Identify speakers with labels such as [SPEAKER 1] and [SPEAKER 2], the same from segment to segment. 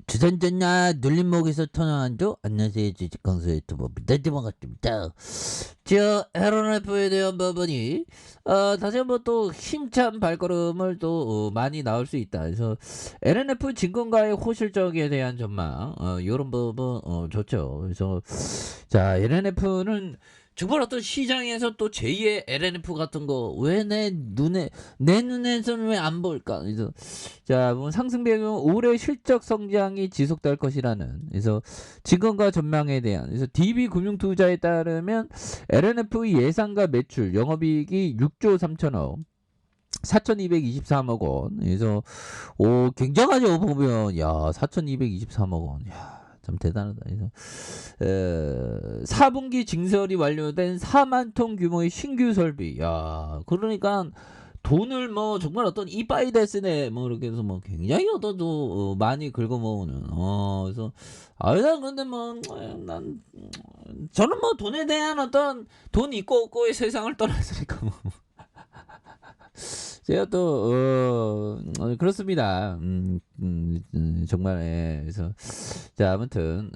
[SPEAKER 1] 주전전야 눌림목에서 터널한조 안녕하세요 주식강수 유튜버 미달디 반갑습니다. LNF에 대한 부분이 다시 한번 또 힘찬 발걸음을 또 많이 나올 수 있다. 그래서 LNF 증권가의 호실적에 대한 전망 요런 부분 좋죠. 그래서 자 LNF는 정말 어떤 시장에서 또 제2의 LNF 같은 거 왜 내 눈에서는 왜 안 보일까? 그래서 자, 뭐 상승 배경 올해 실적 성장이 지속될 것이라는 그래서 증권가 전망에 대한 그래서 DB 금융투자에 따르면 LNF 예상과 매출 영업이익이 6조 3천억 4,223억 원. 그래서 굉장하죠 보면 야 4,223억 원. 야. 참 대단하다. 그래서 4분기 증설이 완료된 4만 톤 규모의 신규 설비. 야, 그러니까 돈을 뭐 정말 어떤 이빠이 데스네 뭐 이렇게 해서 뭐 굉장히 어떤 많이 긁어 모으는. 그래서 난 근데 뭐 난 저는 뭐 돈에 대한 어떤 돈 있고 없고의 세상을 떠났으니까 뭐. 제가 또 그렇습니다. 정말 그래서 자 아무튼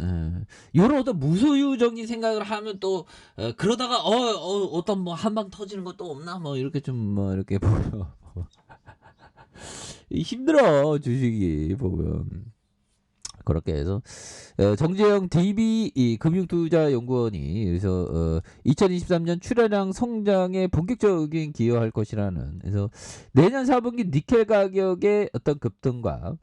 [SPEAKER 1] 요런 어떤 무소유적인 생각을 하면 또 그러다가 어떤 뭐 한방 터지는 것도 없나 뭐 이렇게 좀 뭐 이렇게 보여 힘들어 주식이 보면. 그렇게 해서 정재영 DB 금융투자연구원이 그래서 2023년 출하량 성장에 본격적인 기여할 것이라는 그래서 내년 4분기 니켈 가격의 어떤 급등과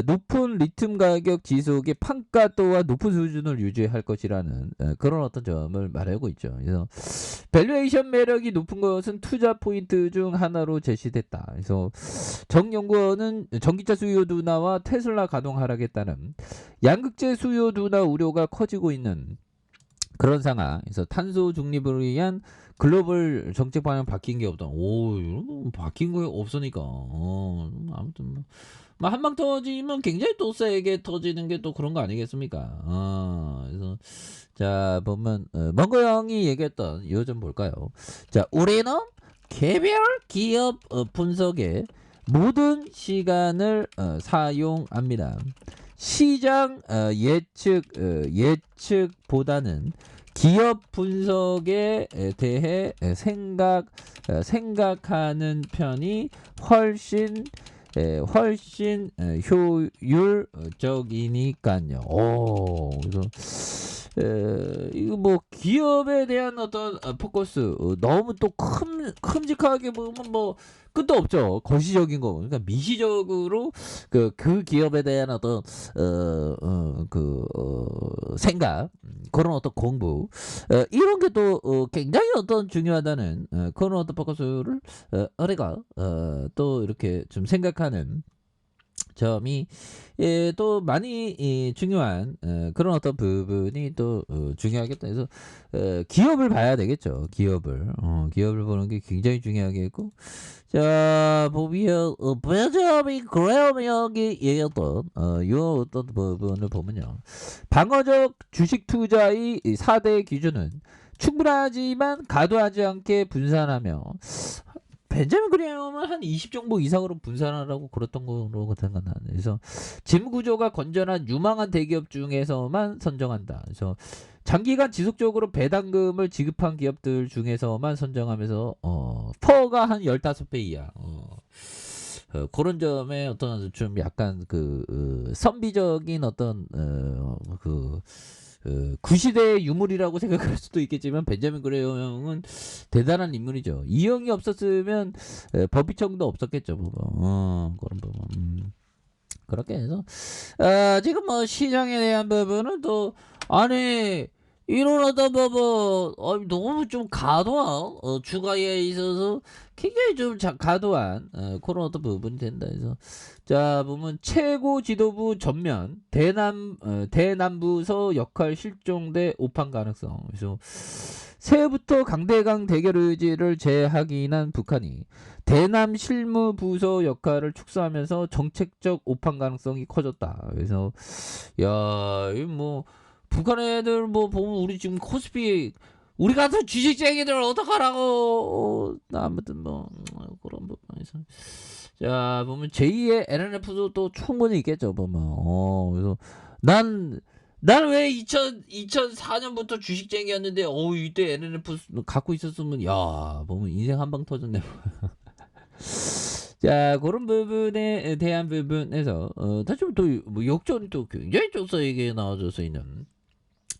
[SPEAKER 1] 높은 리튬 가격 지속의 판가 또한 높은 수준을 유지할 것이라는 그런 어떤 점을 말하고 있죠. 그래서 밸류에이션 매력이 높은 것은 투자 포인트 중 하나로 제시됐다. 그래서 정 연구원은 전기차 수요 둔화와 테슬라 가동 하락에 따른 양극재 수요 둔화 우려가 커지고 있는 그런 상황에서 탄소 중립을 위한 글로벌 정책 방향 바뀐 게 없다. 이런 바뀐 거 없으니까. 아무튼 뭐 한방 터지면 굉장히 또 세게 터지는 게 또 그런 거 아니겠습니까? 그래서 자 보면 먼거 형이 얘기했던 요즘 볼까요? 자 우리는 개별 기업 분석에 모든 시간을 사용합니다. 시장 예측보다는 기업 분석에 대해 생각하는 편이 훨씬 효율적이니까요. 그래서 이거 뭐 기업에 대한 어떤 포커스 너무 또 큼직하게 보면 뭐 끝도 없죠. 거시적인 거. 그러니까 미시적으로 그 기업에 대한 어떤 생각 그런 어떤 공부 이런 게 또 굉장히 어떤 중요하다는 그런 어떤 포커스를 우리가 또 이렇게 좀 생각하는 점이 또 많이 중요한 그런 어떤 부분이 또 중요하겠다 해서 기업을 봐야 되겠죠. 기업을 보는 게 굉장히 중요하겠고 자 보면 베자민 그레엄이 얘기했던 요 어떤 부분을 보면요. 방어적 주식 투자의 4대 기준은 충분하지만 과도하지 않게 분산하며 벤자민 그레엄은 한 20종목 이상으로 분산하라고 그랬던 거로 생각나는. 그래서 재무 구조가 건전한 유망한 대기업 중에서만 선정한다. 그래서 장기간 지속적으로 배당금을 지급한 기업들 중에서만 선정하면서 퍼가 한 15배 이하. 그런 점에 어떤 좀 약간 선비적인 어떤 구시대의 유물이라고 생각할 수도 있겠지만 벤자민 그레엄은 대단한 인물이죠. 이 형이 없었으면 법비청도 없었겠죠. 그런 부분. 그렇게 해서 지금 뭐 시장에 대한 부분은 또 아니 이런 어떤 부분 너무 좀 과도한 주가에 있어서 굉장히 좀 과도한 그런 어떤 부분이 된다 해서 자 보면 최고 지도부 전면 대남부서 역할 실종돼 오판 가능성. 그래서 새해부터 강대강 대결 의지를 재확인한 북한이 대남 실무 부서 역할을 축소하면서 정책적 오판 가능성이 커졌다. 그래서 야, 이 뭐 북한 애들 뭐 보면 우리 지금 코스피 우리 같은 주식쟁이들 어떡하라고. 아무튼 뭐 그런 부분에서 자 보면 제2의 LNF도 또 충분히 있겠죠 보면. 그래서 난 왜 2004년부터 주식쟁이였는데 이때 LNF 갖고 있었으면 야 보면 인생 한방 터졌네. 자 그런 부분에 대한 부분에서 다시 또뭐 역전이 또 굉장히 좁서에게 나와줘서 있는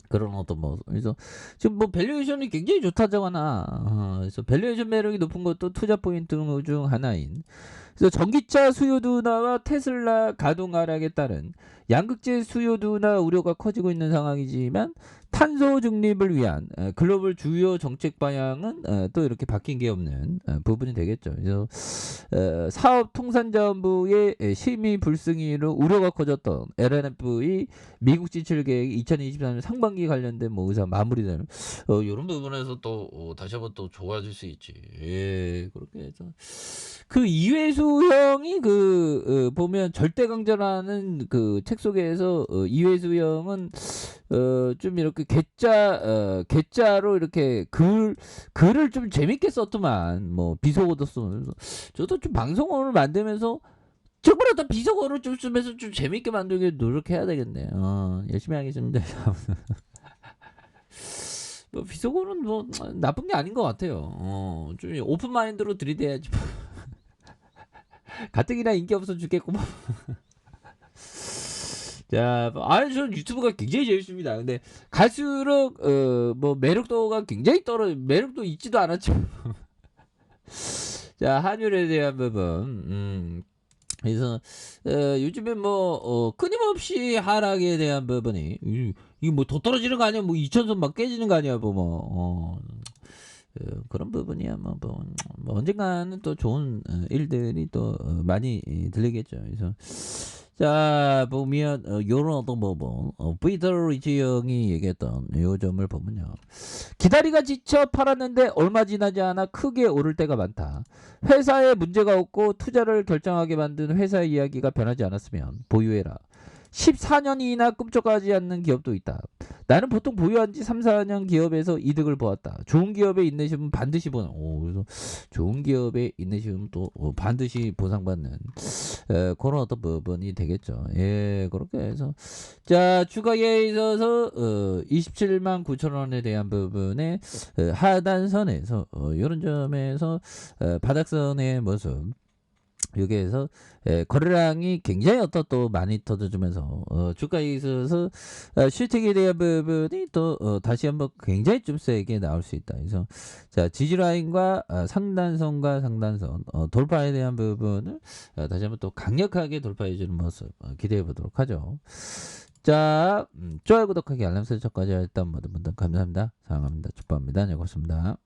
[SPEAKER 1] 그런 어떤 뭐 그래서 지금 뭐 밸류에이션이 굉장히 좋다잖아. 그래서 밸류에이션 매력이 높은 것도 투자 포인트 중 하나인. 그래서 전기차 수요 둔화와 테슬라 가동 하락에 따른 양극재 수요 둔화 우려가 커지고 있는 상황이지만 탄소 중립을 위한 글로벌 주요 정책 방향은 또 이렇게 바뀐 게 없는 부분이 되겠죠. 그래서 사업통상자원부의 심의 불승인으로 우려가 커졌던 LNF의 미국 진출 계획이 2023년 상반기 관련된 뭐 의사 마무리되는 이런 부분에서 또 다시 한번 또 좋아질 수 있지. 예, 그렇게 해서 그 이회수 형이 보면 절대 강자라는 그 책 속에서 이회수 형은 좀 이렇게 개짜로 이렇게 글을 좀 재밌게 썼더만 뭐 비속어도 쓰면서 저도 좀 방송어를 만들면서 저번에 비속어를 좀 쓰면서 좀 재밌게 만들게 노력해야 되겠네. 열심히 하겠습니다. 뭐 비속어는 뭐 나쁜 게 아닌 것 같아요. 좀 오픈 마인드로 들이대야지. 가뜩이나 인기 없어 죽겠고. 자, 저는 유튜브가 굉장히 재밌습니다. 근데 갈수록 뭐 매력도가 굉장히 매력도 있지도 않았죠. 자, 환율에 대한 부분. 그래서 요즘에 뭐 끊임없이 하락에 대한 부분이 이게 뭐 더 떨어지는 거 아니야? 뭐 2천선 막 깨지는 거 아니야? 뭐 그런 부분이야 뭐 언젠가는 또 좋은 일들이 또 많이 들리겠죠. 그래서 자 보면 요런 어떤 부분 피터 리치 형이 얘기했던 요 점을 보면요. 기다리가 지쳐 팔았는데 얼마 지나지 않아 크게 오를 때가 많다. 회사에 문제가 없고 투자를 결정하게 만든 회사의 이야기가 변하지 않았으면 보유해라. 14년이나 꿈쩍하지 않는 기업도 있다. 나는 보통 보유한 지 3, 4년 기업에서 이득을 보았다. 좋은 기업에 인내심은 반드시 보는. 그래서 좋은 기업에 인내심은 또 반드시 보상받는 그런 어떤 부분이 되겠죠. 예, 그렇게 해서 자 주가에 있어서 27만 9천 원에 대한 부분에 하단선에서 이런 점에서 바닥선의 모습 여기에서 거래량이 굉장히 또 많이 터져주면서 주가에 있어서 실택에 대한 부분이 또 다시 한번 굉장히 좀 세게 나올 수 있다. 그래서 자 지지라인과 상단선과 상단선 돌파에 대한 부분을 다시 한번 또 강력하게 돌파해주는 모습 기대해 보도록 하죠. 자 좋아요 구독하기 알람 설정까지 했던 모든 분들 감사합니다. 사랑합니다. 축복합니다. 네, 고맙습니다.